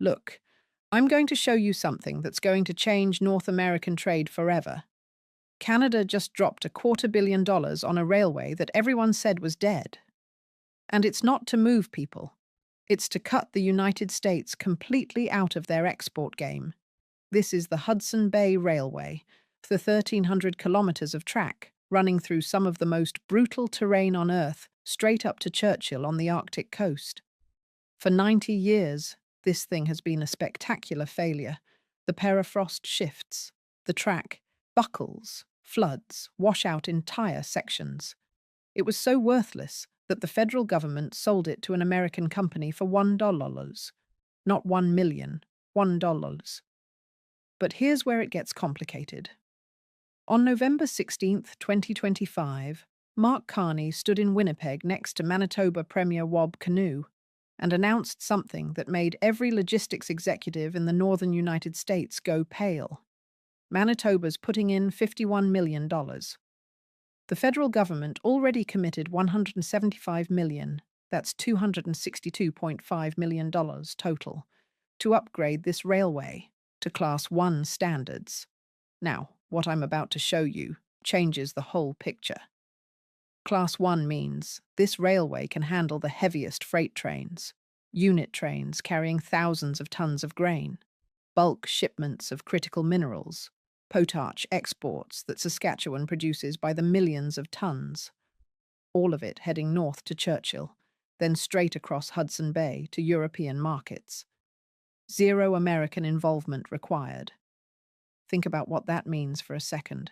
Look, I'm going to show you something that's going to change North American trade forever. Canada just dropped $250 million on a railway that everyone said was dead. And it's not to move people. It's to cut the United States completely out of their export game. This is the Hudson Bay Railway, the 1,300 kilometers of track running through some of the most brutal terrain on Earth, straight up to Churchill on the Arctic coast. For 90 years, this thing has been a spectacular failure. The permafrost shifts, the track buckles, floods, wash out entire sections. It was so worthless that the federal government sold it to an American company for $1. Not 1 million, $1. But here's where it gets complicated. On November 16th, 2025, Mark Carney stood in Winnipeg next to Manitoba Premier Wab Kinew and announced something that made every logistics executive in the northern United States go pale. Manitoba's putting in $51 million. The federal government already committed $175 million, that's $262.5 million total, to upgrade this railway to Class 1 standards. Now, what I'm about to show you changes the whole picture. Class 1 means this railway can handle the heaviest freight trains, unit trains carrying thousands of tons of grain, bulk shipments of critical minerals, potash exports that Saskatchewan produces by the millions of tons, all of it heading north to Churchill, then straight across Hudson Bay to European markets. Zero American involvement required. Think about what that means for a second.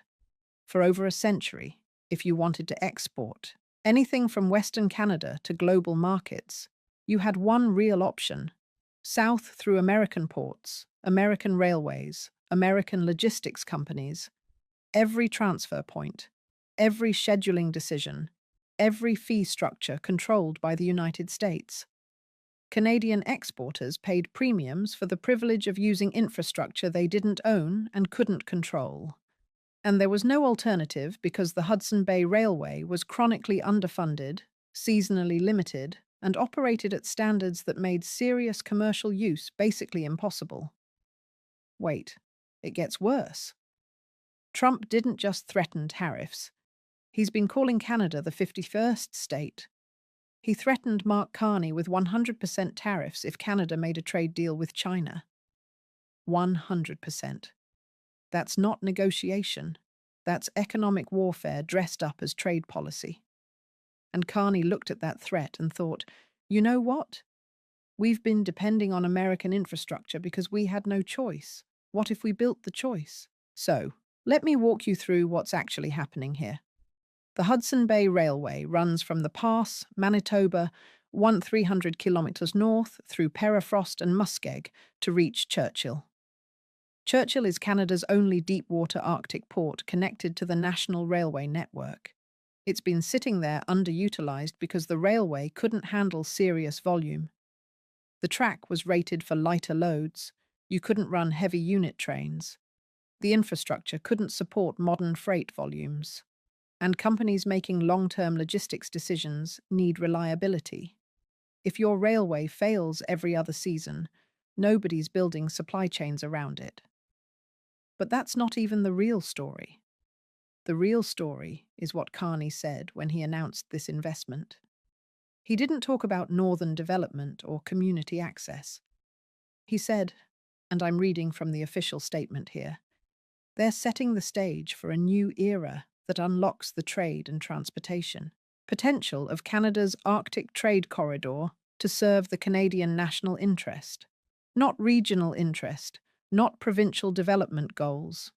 For over a century, if you wanted to export anything from Western Canada to global markets, you had one real option: south through American ports, American railways, American logistics companies. Every transfer point, every scheduling decision, every fee structure controlled by the United States. Canadian exporters paid premiums for the privilege of using infrastructure they didn't own and couldn't control. And there was no alternative because the Hudson Bay Railway was chronically underfunded, seasonally limited, and operated at standards that made serious commercial use basically impossible. Wait, it gets worse. Trump didn't just threaten tariffs. He's been calling Canada the 51st state. He threatened Mark Carney with 100% tariffs if Canada made a trade deal with China. 100%. That's not negotiation. That's economic warfare dressed up as trade policy. And Carney looked at that threat and thought, you know what? We've been depending on American infrastructure because we had no choice. What if we built the choice? So, let me walk you through what's actually happening here. The Hudson Bay Railway runs from the Pass, Manitoba, 300 kilometers north through Permafrost and Muskeg to reach Churchill. Churchill is Canada's only deep-water Arctic port connected to the national railway network. It's been sitting there underutilized because the railway couldn't handle serious volume. The track was rated for lighter loads. You couldn't run heavy unit trains. The infrastructure couldn't support modern freight volumes. And companies making long-term logistics decisions need reliability. If your railway fails every other season, nobody's building supply chains around it. But that's not even the real story. The real story is what Carney said when he announced this investment. He didn't talk about northern development or community access. He said, and I'm reading from the official statement here, they're setting the stage for a new era that unlocks the trade and transportation potential of Canada's Arctic trade corridor to serve the Canadian national interest, not regional interest, not provincial development goals.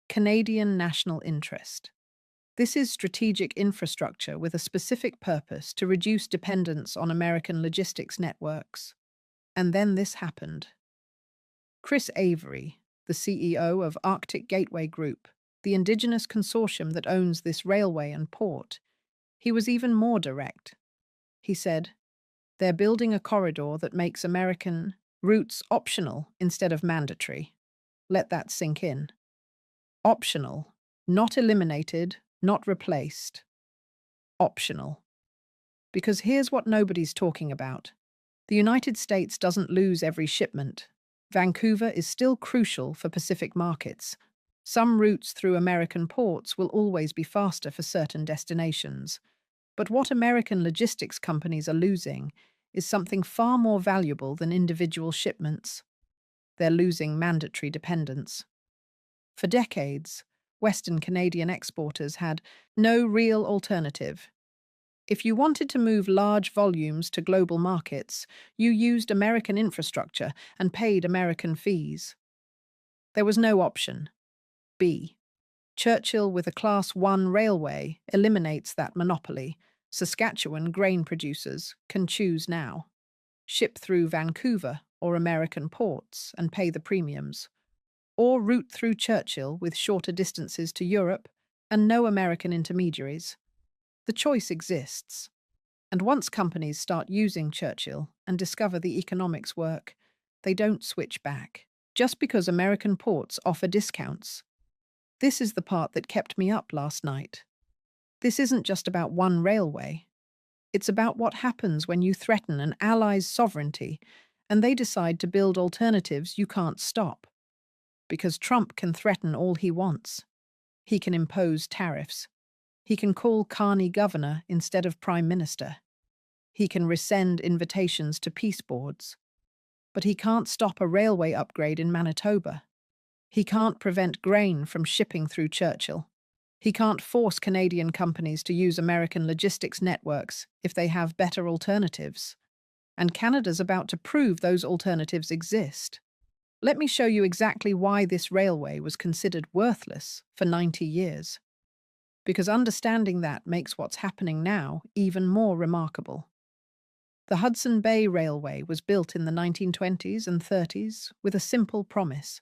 Canadian national interest. This is strategic infrastructure with a specific purpose to reduce dependence on American logistics networks. And then this happened. Chris Avery, the CEO of Arctic Gateway Group, the indigenous consortium that owns this railway and port, he was even more direct. He said, they're building a corridor that makes American routes optional instead of mandatory. Let that sink in. Optional, not eliminated, not replaced. Optional. Because here's what nobody's talking about. The United States doesn't lose every shipment. Vancouver is still crucial for Pacific markets. Some routes through American ports will always be faster for certain destinations. But what American logistics companies are losing is something far more valuable than individual shipments. They're losing mandatory dependence. For decades, Western Canadian exporters had no real alternative. If you wanted to move large volumes to global markets, you used American infrastructure and paid American fees. There was no option. B. Churchill, with a Class 1 railway, eliminates that monopoly. Saskatchewan grain producers can choose now. Ship through Vancouver or American ports and pay the premiums. Or route through Churchill with shorter distances to Europe and no American intermediaries. The choice exists. And once companies start using Churchill and discover the economics work, they don't switch back. Just because American ports offer discounts. This is the part that kept me up last night. This isn't just about one railway. It's about what happens when you threaten an ally's sovereignty and they decide to build alternatives you can't stop. Because Trump can threaten all he wants. He can impose tariffs. He can call Carney governor instead of prime minister. He can rescind invitations to peace boards. But he can't stop a railway upgrade in Manitoba. He can't prevent grain from shipping through Churchill. He can't force Canadian companies to use American logistics networks if they have better alternatives. And Canada's about to prove those alternatives exist. Let me show you exactly why this railway was considered worthless for 90 years. Because understanding that makes what's happening now even more remarkable. The Hudson Bay Railway was built in the 1920s and 30s with a simple promise.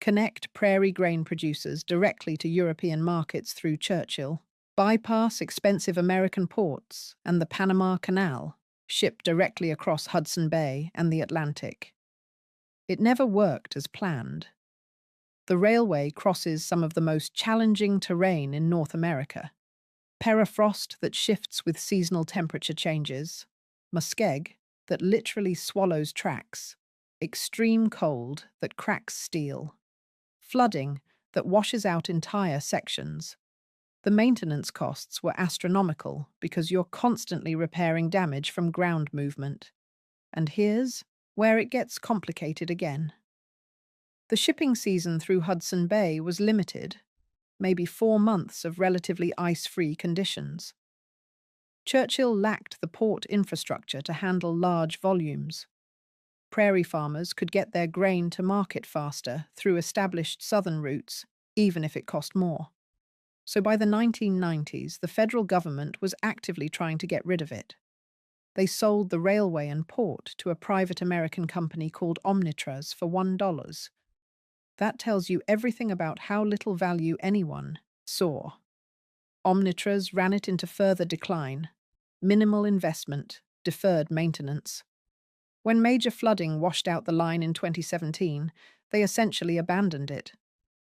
Connect prairie grain producers directly to European markets through Churchill, bypass expensive American ports and the Panama Canal, ship directly across Hudson Bay and the Atlantic. It never worked as planned. The railway crosses some of the most challenging terrain in North America. Permafrost that shifts with seasonal temperature changes, muskeg that literally swallows tracks, extreme cold that cracks steel, flooding that washes out entire sections. The maintenance costs were astronomical because you're constantly repairing damage from ground movement. And here's where it gets complicated again. The shipping season through Hudson Bay was limited, maybe 4 months of relatively ice-free conditions. Churchill lacked the port infrastructure to handle large volumes. Prairie farmers could get their grain to market faster through established southern routes, even if it cost more. So by the 1990s, the federal government was actively trying to get rid of it. They sold the railway and port to a private American company called Omnitras for $1. That tells you everything about how little value anyone saw. Omnitras ran it into further decline. Minimal investment, deferred maintenance. When major flooding washed out the line in 2017, they essentially abandoned it.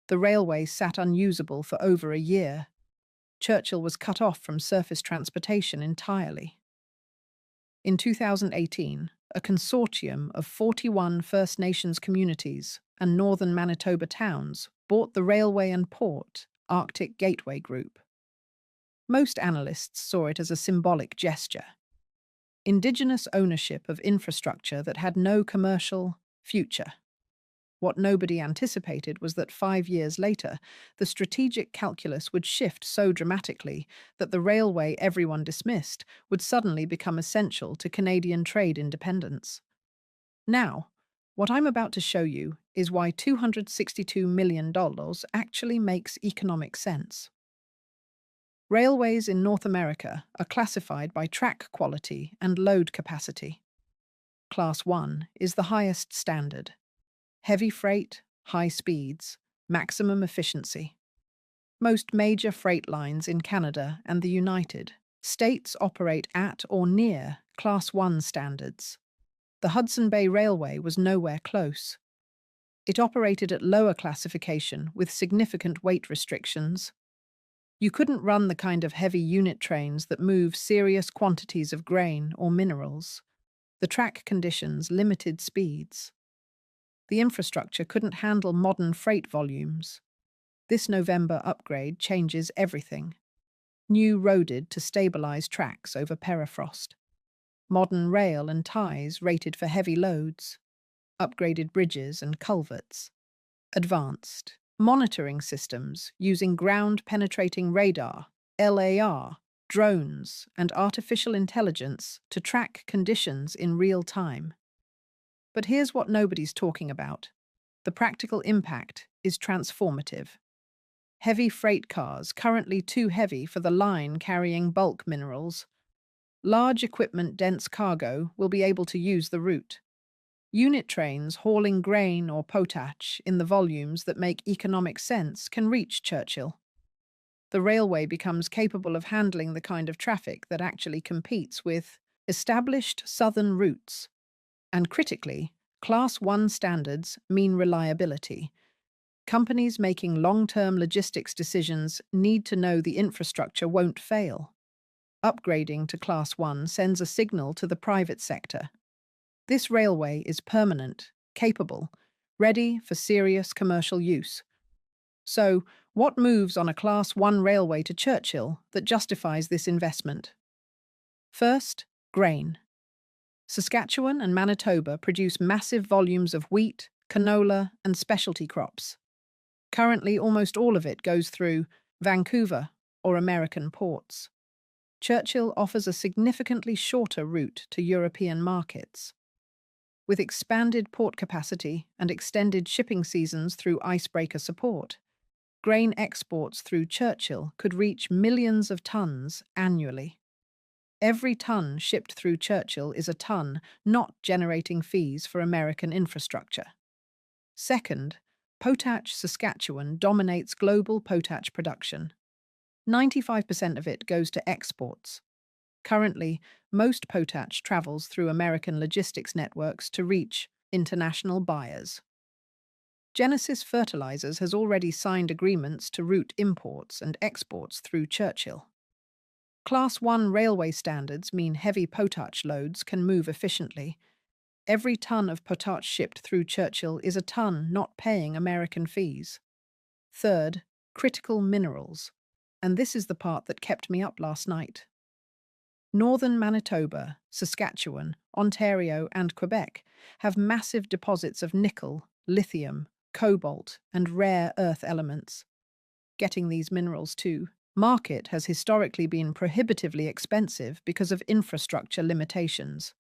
The railway sat unusable for over a year. Churchill was cut off from surface transportation entirely. In 2018, a consortium of 41 First Nations communities and northern Manitoba towns bought the railway and port Arctic Gateway Group. Most analysts saw it as a symbolic gesture. Indigenous ownership of infrastructure that had no commercial future. What nobody anticipated was that 5 years later, the strategic calculus would shift so dramatically that the railway everyone dismissed would suddenly become essential to Canadian trade independence. Now, what I'm about to show you is why $262 million actually makes economic sense. Railways in North America are classified by track quality and load capacity. Class 1 is the highest standard. Heavy freight, high speeds, maximum efficiency. Most major freight lines in Canada and the United States operate at or near Class 1 standards. The Hudson Bay Railway was nowhere close. It operated at lower classification with significant weight restrictions. You couldn't run the kind of heavy unit trains that move serious quantities of grain or minerals. The track conditions limited speeds. The infrastructure couldn't handle modern freight volumes. This November upgrade changes everything. New roaded to stabilize tracks over permafrost. Modern rail and ties rated for heavy loads. Upgraded bridges and culverts. Advanced monitoring systems using ground-penetrating radar, LAR, drones, and artificial intelligence to track conditions in real time. But here's what nobody's talking about. The practical impact is transformative. Heavy freight cars, currently too heavy for the line carrying bulk minerals. Large equipment-dense cargo will be able to use the route. Unit trains hauling grain or potash in the volumes that make economic sense can reach Churchill. The railway becomes capable of handling the kind of traffic that actually competes with established southern routes. And critically, Class 1 standards mean reliability. Companies making long-term logistics decisions need to know the infrastructure won't fail. Upgrading to Class 1 sends a signal to the private sector. This railway is permanent, capable, ready for serious commercial use. So, what moves on a Class 1 railway to Churchill that justifies this investment? First, grain. Saskatchewan and Manitoba produce massive volumes of wheat, canola, and specialty crops. Currently, almost all of it goes through Vancouver or American ports. Churchill offers a significantly shorter route to European markets. With expanded port capacity and extended shipping seasons through icebreaker support, grain exports through Churchill could reach millions of tons annually. Every ton shipped through Churchill is a ton not generating fees for American infrastructure. Second, potash Saskatchewan dominates global potash production. 95% of it goes to exports. Currently, most potash travels through American logistics networks to reach international buyers. Genesis Fertilizers has already signed agreements to route imports and exports through Churchill. Class 1 railway standards mean heavy potash loads can move efficiently. Every ton of potash shipped through Churchill is a ton not paying American fees. Third, critical minerals. And this is the part that kept me up last night. Northern Manitoba, Saskatchewan, Ontario, and Quebec have massive deposits of nickel, lithium, cobalt, and rare earth elements. Getting these minerals to market has historically been prohibitively expensive because of infrastructure limitations.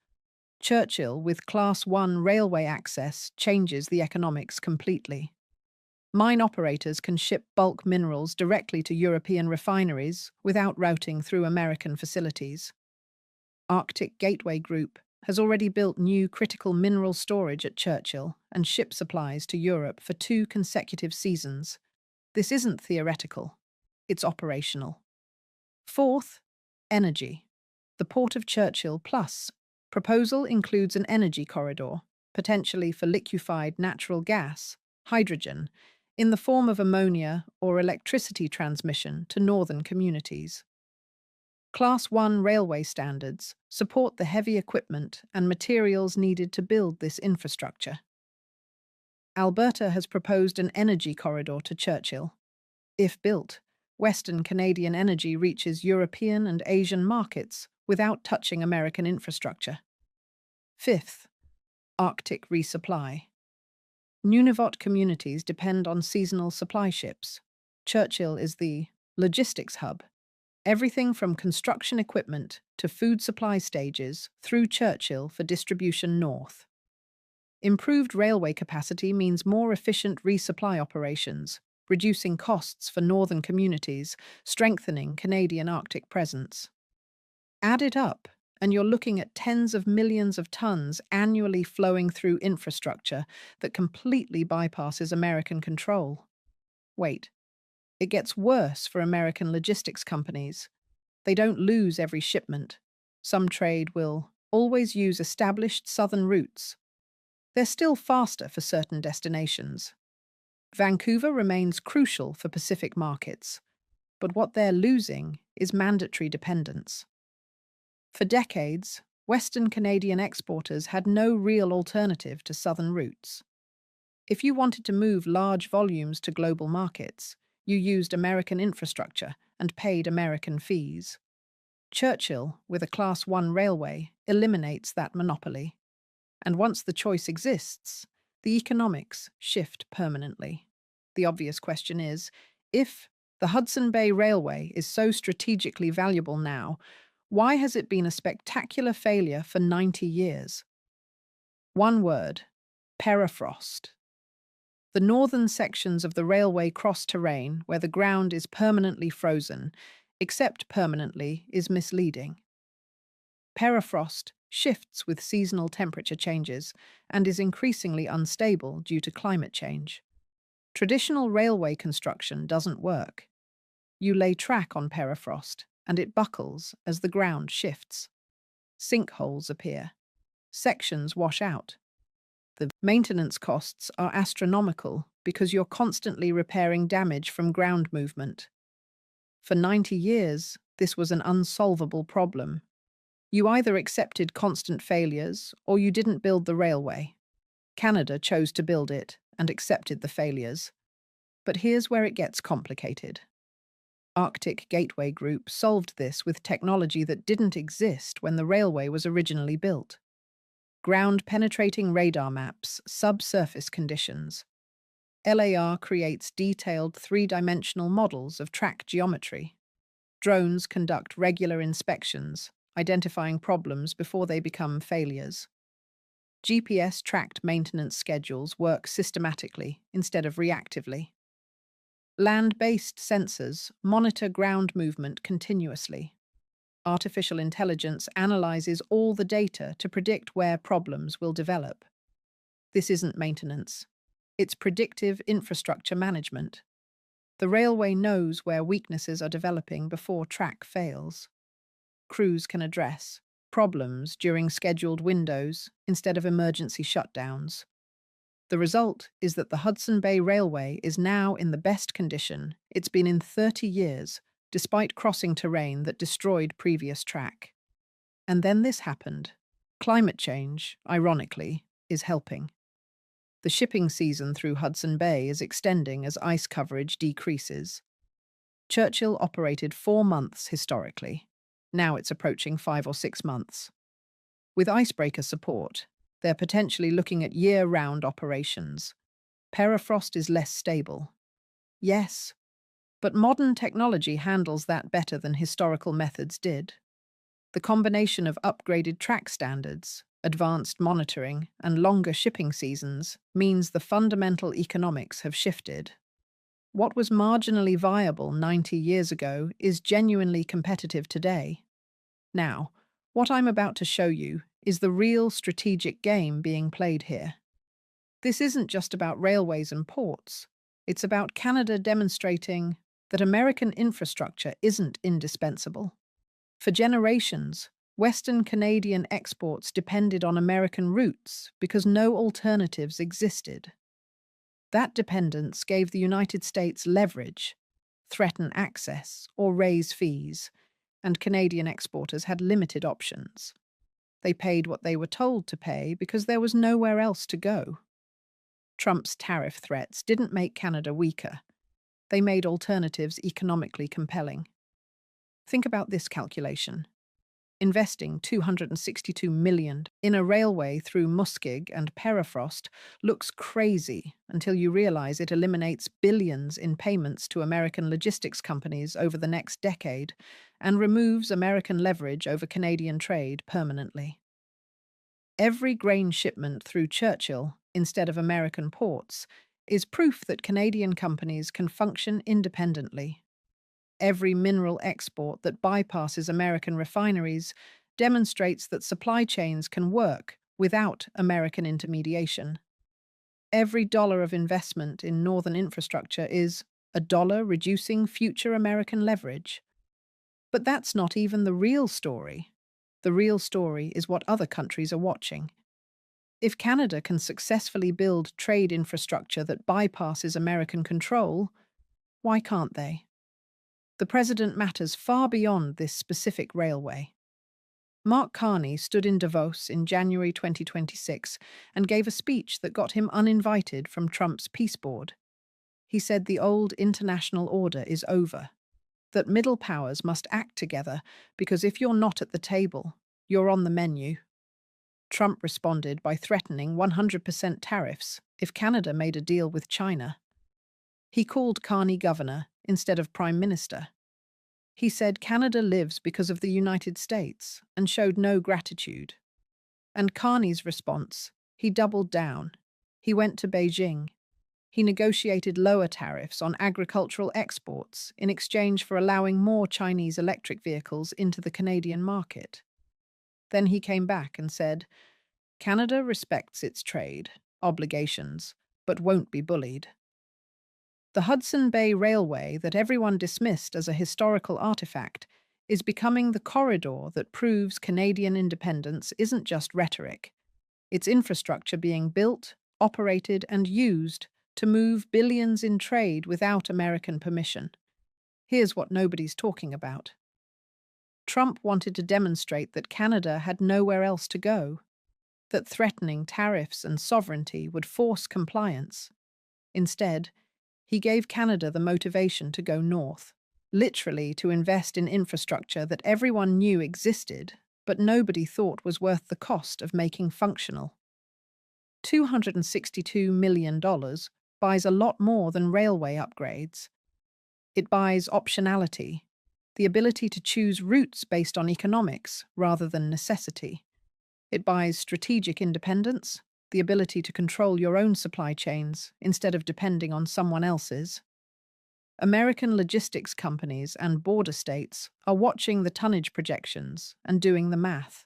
Churchill, with Class 1 railway access, changes the economics completely. Mine operators can ship bulk minerals directly to European refineries without routing through American facilities. Arctic Gateway Group has already built new critical mineral storage at Churchill and ship supplies to Europe for 2 consecutive seasons. This isn't theoretical, it's operational. Fourth, energy. The Port of Churchill Plus proposal includes an energy corridor, potentially for liquefied natural gas, hydrogen, in the form of ammonia or electricity transmission to northern communities. Class 1 railway standards support the heavy equipment and materials needed to build this infrastructure. Alberta has proposed an energy corridor to Churchill. If built, Western Canadian energy reaches European and Asian markets without touching American infrastructure. Fifth, Arctic resupply. Nunavut communities depend on seasonal supply ships. Churchill is the logistics hub. Everything from construction equipment to food supply stages through Churchill for distribution north. Improved railway capacity means more efficient resupply operations, reducing costs for northern communities, strengthening Canadian Arctic presence. Add it up, and you're looking at tens of millions of tons annually flowing through infrastructure that completely bypasses American control. Wait. It gets worse for American logistics companies. They don't lose every shipment. Some trade will always use established southern routes. They're still faster for certain destinations. Vancouver remains crucial for Pacific markets, but what they're losing is mandatory dependence. For decades, Western Canadian exporters had no real alternative to southern routes. If you wanted to move large volumes to global markets, you used American infrastructure and paid American fees. Churchill, with a Class 1 railway, eliminates that monopoly. And once the choice exists, the economics shift permanently. The obvious question is, if the Hudson Bay Railway is so strategically valuable now, why has it been a spectacular failure for 90 years? One word: permafrost. The northern sections of the railway cross terrain where the ground is permanently frozen, except permanently is misleading. Permafrost shifts with seasonal temperature changes and is increasingly unstable due to climate change. Traditional railway construction doesn't work. You lay track on permafrost, and it buckles as the ground shifts. Sinkholes appear. Sections wash out. The maintenance costs are astronomical because you're constantly repairing damage from ground movement. For 90 years, this was an unsolvable problem. You either accepted constant failures or you didn't build the railway. Canada chose to build it and accepted the failures. But here's where it gets complicated. Arctic Gateway Group solved this with technology that didn't exist when the railway was originally built. Ground-penetrating radar maps, subsurface conditions. LAR creates detailed three-dimensional models of track geometry. Drones conduct regular inspections, identifying problems before they become failures. GPS-tracked maintenance schedules work systematically instead of reactively. Land-based sensors monitor ground movement continuously. Artificial intelligence analyzes all the data to predict where problems will develop. This isn't maintenance. It's predictive infrastructure management. The railway knows where weaknesses are developing before track fails. Crews can address problems during scheduled windows instead of emergency shutdowns. The result is that the Hudson Bay Railway is now in the best condition it's been in 30 years, despite crossing terrain that destroyed previous track. And then this happened. Climate change, ironically, is helping. The shipping season through Hudson Bay is extending as ice coverage decreases. Churchill operated 4 months historically. Now it's approaching 5 or 6 months. With icebreaker support, they're potentially looking at year-round operations. Permafrost is less stable. Yes, but modern technology handles that better than historical methods did. The combination of upgraded track standards, advanced monitoring, and longer shipping seasons means the fundamental economics have shifted. What was marginally viable 90 years ago is genuinely competitive today. Now, what I'm about to show you is the real strategic game being played here. This isn't just about railways and ports. It's about Canada demonstrating that American infrastructure isn't indispensable. For generations, Western Canadian exports depended on American routes because no alternatives existed. That dependence gave the United States leverage, threaten access, or raise fees, and Canadian exporters had limited options. They paid what they were told to pay because there was nowhere else to go. Trump's tariff threats didn't make Canada weaker. They made alternatives economically compelling. Think about this calculation. Investing $262 million in a railway through Muskeg and permafrost looks crazy until you realize it eliminates billions in payments to American logistics companies over the next decade and removes American leverage over Canadian trade permanently. Every grain shipment through Churchill, instead of American ports, is proof that Canadian companies can function independently. Every mineral export that bypasses American refineries demonstrates that supply chains can work without American intermediation. Every dollar of investment in northern infrastructure is a dollar reducing future American leverage. But that's not even the real story. The real story is what other countries are watching. If Canada can successfully build trade infrastructure that bypasses American control, why can't they? The president matters far beyond this specific railway. Mark Carney stood in Davos in January 2026 and gave a speech that got him uninvited from Trump's peace board. He said the old international order is over, that middle powers must act together because if you're not at the table, you're on the menu. Trump responded by threatening 100% tariffs if Canada made a deal with China. He called Carney governor instead of prime minister. He said Canada lives because of the United States and showed no gratitude. And Carney's response, he doubled down. He went to Beijing. He negotiated lower tariffs on agricultural exports in exchange for allowing more Chinese electric vehicles into the Canadian market. Then he came back and said, Canada respects its trade obligations, but won't be bullied. The Hudson Bay Railway that everyone dismissed as a historical artifact is becoming the corridor that proves Canadian independence isn't just rhetoric. It's infrastructure being built, operated, and used to move billions in trade without American permission. Here's what nobody's talking about. Trump wanted to demonstrate that Canada had nowhere else to go, that threatening tariffs and sovereignty would force compliance. Instead, he gave Canada the motivation to go north, literally to invest in infrastructure that everyone knew existed, but nobody thought was worth the cost of making functional. $262 million buys a lot more than railway upgrades. It buys optionality, the ability to choose routes based on economics rather than necessity. It buys strategic independence, the ability to control your own supply chains instead of depending on someone else's. American logistics companies and border states are watching the tonnage projections and doing the math.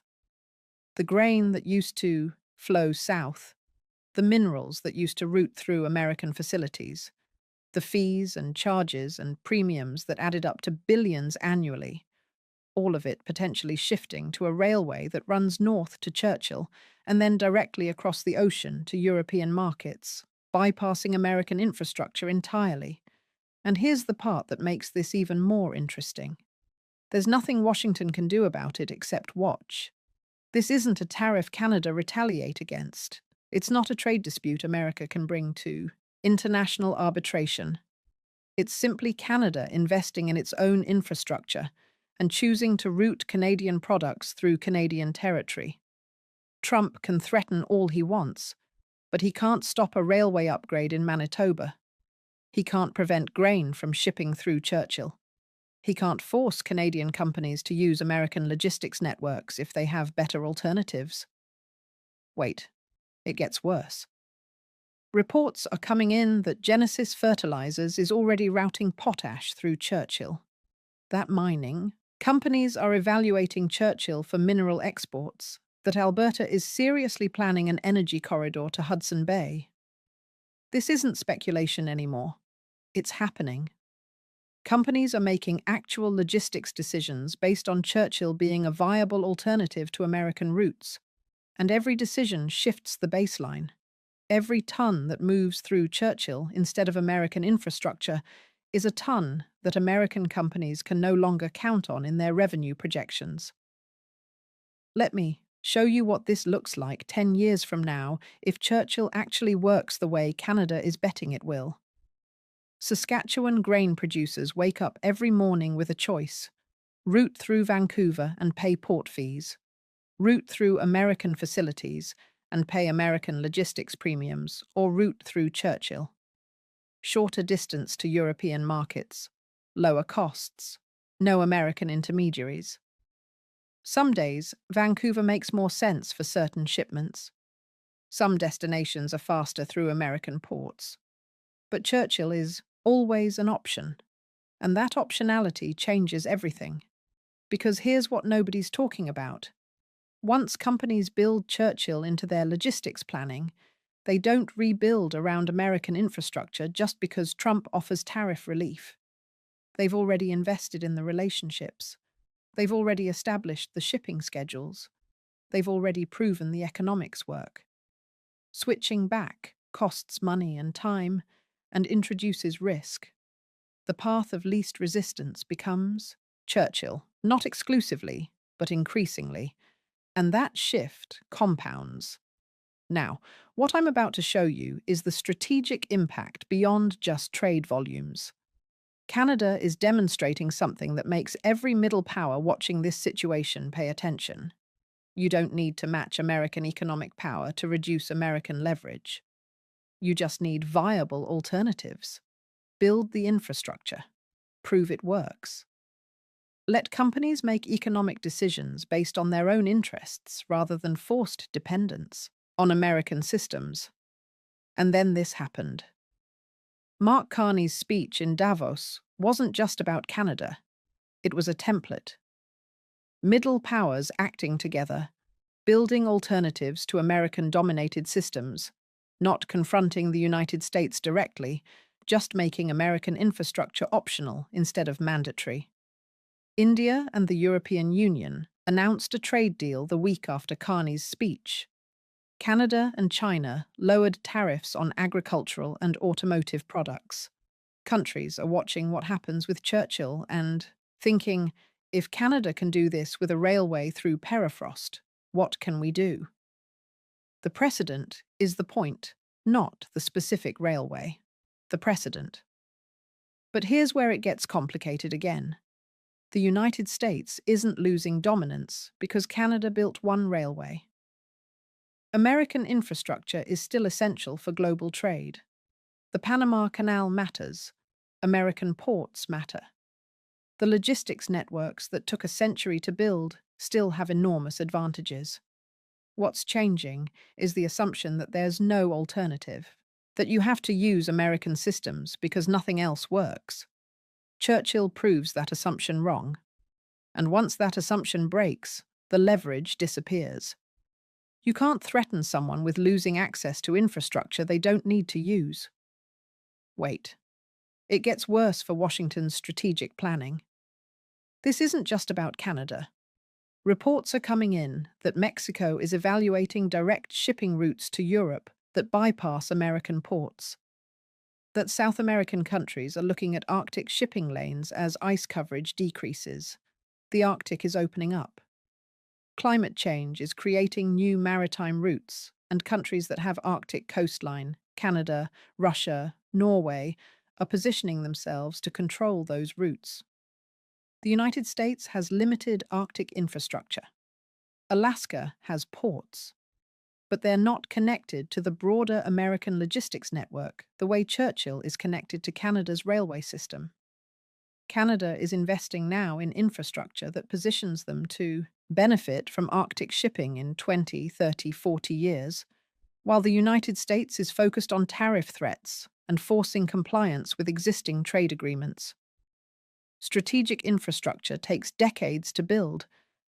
The grain that used to flow south, the minerals that used to route through American facilities, the fees and charges and premiums that added up to billions annually, all of it potentially shifting to a railway that runs north to Churchill and then directly across the ocean to European markets, bypassing American infrastructure entirely. And here's the part that makes this even more interesting. There's nothing Washington can do about it except watch. This isn't a tariff Canada retaliate against. It's not a trade dispute America can bring to international arbitration. It's simply Canada investing in its own infrastructure and choosing to route Canadian products through Canadian territory. Trump can threaten all he wants, but he can't stop a railway upgrade in Manitoba. He can't prevent grain from shipping through Churchill. He can't force Canadian companies to use American logistics networks if they have better alternatives. Wait, it gets worse. Reports are coming in that Genesis Fertilizers is already routing potash through Churchill. That mining, companies are evaluating Churchill for mineral exports, that Alberta is seriously planning an energy corridor to Hudson Bay. This isn't speculation anymore. It's happening. Companies are making actual logistics decisions based on Churchill being a viable alternative to American routes, and every decision shifts the baseline. Every ton that moves through Churchill instead of American infrastructure is a ton that American companies can no longer count on in their revenue projections. Let me show you what this looks like 10 years from now if Churchill actually works the way Canada is betting it will. Saskatchewan grain producers wake up every morning with a choice: route through Vancouver and pay port fees, route through American facilities and pay American logistics premiums, or route through Churchill. Shorter distance to European markets, lower costs, no American intermediaries. Some days, Vancouver makes more sense for certain shipments. Some destinations are faster through American ports. But Churchill is always an option, and that optionality changes everything. Because here's what nobody's talking about. Once companies build Churchill into their logistics planning, they don't rebuild around American infrastructure just because Trump offers tariff relief. They've already invested in the relationships. They've already established the shipping schedules. They've already proven the economics work. Switching back costs money and time and introduces risk. The path of least resistance becomes Churchill, not exclusively, but increasingly. And that shift compounds. Now, what I'm about to show you is the strategic impact beyond just trade volumes. Canada is demonstrating something that makes every middle power watching this situation pay attention. You don't need to match American economic power to reduce American leverage. You just need viable alternatives. Build the infrastructure. Prove it works. Let companies make economic decisions based on their own interests rather than forced dependence on American systems. And then this happened. Mark Carney's speech in Davos wasn't just about Canada. It was a template. Middle powers acting together, building alternatives to American-dominated systems, not confronting the United States directly, just making American infrastructure optional instead of mandatory. India and the European Union announced a trade deal the week after Carney's speech. Canada and China lowered tariffs on agricultural and automotive products. Countries are watching what happens with Churchill and thinking, if Canada can do this with a railway through permafrost, what can we do? The precedent is the point, not the specific railway. The precedent. But here's where it gets complicated again. The United States isn't losing dominance because Canada built one railway. American infrastructure is still essential for global trade. The Panama Canal matters. American ports matter. The logistics networks that took a century to build still have enormous advantages. What's changing is the assumption that there's no alternative, that you have to use American systems because nothing else works. Churchill proves that assumption wrong. And once that assumption breaks, the leverage disappears. You can't threaten someone with losing access to infrastructure they don't need to use. Wait. It gets worse for Washington's strategic planning. This isn't just about Canada. Reports are coming in that Mexico is evaluating direct shipping routes to Europe that bypass American ports. That South American countries are looking at Arctic shipping lanes as ice coverage decreases. The Arctic is opening up. Climate change is creating new maritime routes, and countries that have Arctic coastline, Canada, Russia, Norway, are positioning themselves to control those routes. The United States has limited Arctic infrastructure. Alaska has ports. But they're not connected to the broader American logistics network the way Churchill is connected to Canada's railway system. Canada is investing now in infrastructure that positions them to benefit from Arctic shipping in 20, 30, 40 years, while the United States is focused on tariff threats and forcing compliance with existing trade agreements. Strategic infrastructure takes decades to build,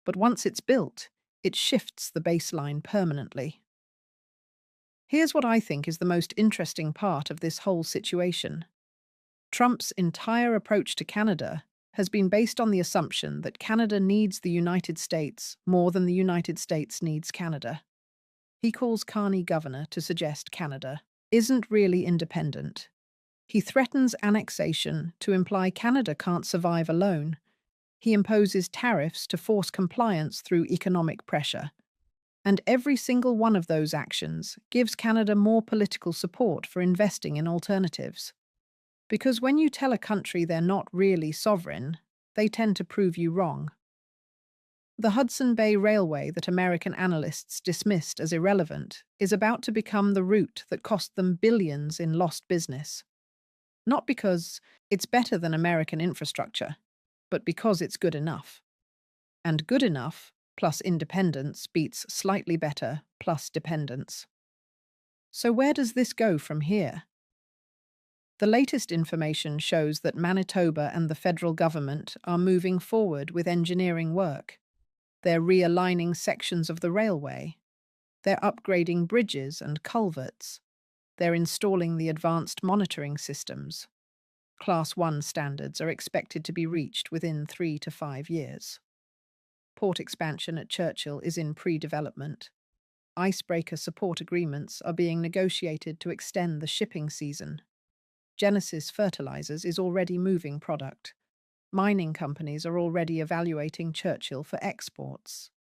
but once it's built, it shifts the baseline permanently. Here's what I think is the most interesting part of this whole situation. Trump's entire approach to Canada has been based on the assumption that Canada needs the United States more than the United States needs Canada. He calls Carney governor to suggest Canada isn't really independent. He threatens annexation to imply Canada can't survive alone. He imposes tariffs to force compliance through economic pressure. And every single one of those actions gives Canada more political support for investing in alternatives. Because when you tell a country they're not really sovereign, they tend to prove you wrong. The Hudson Bay Railway that American analysts dismissed as irrelevant is about to become the route that cost them billions in lost business. Not because it's better than American infrastructure, but because it's good enough. And good enough plus independence beats slightly better plus dependence. So where does this go from here? The latest information shows that Manitoba and the federal government are moving forward with engineering work. They're realigning sections of the railway. They're upgrading bridges and culverts. They're installing the advanced monitoring systems. Class 1 standards are expected to be reached within 3 to 5 years. Port expansion at Churchill is in pre-development. Icebreaker support agreements are being negotiated to extend the shipping season. Genesis Fertilizers is already moving product. Mining companies are already evaluating Churchill for exports.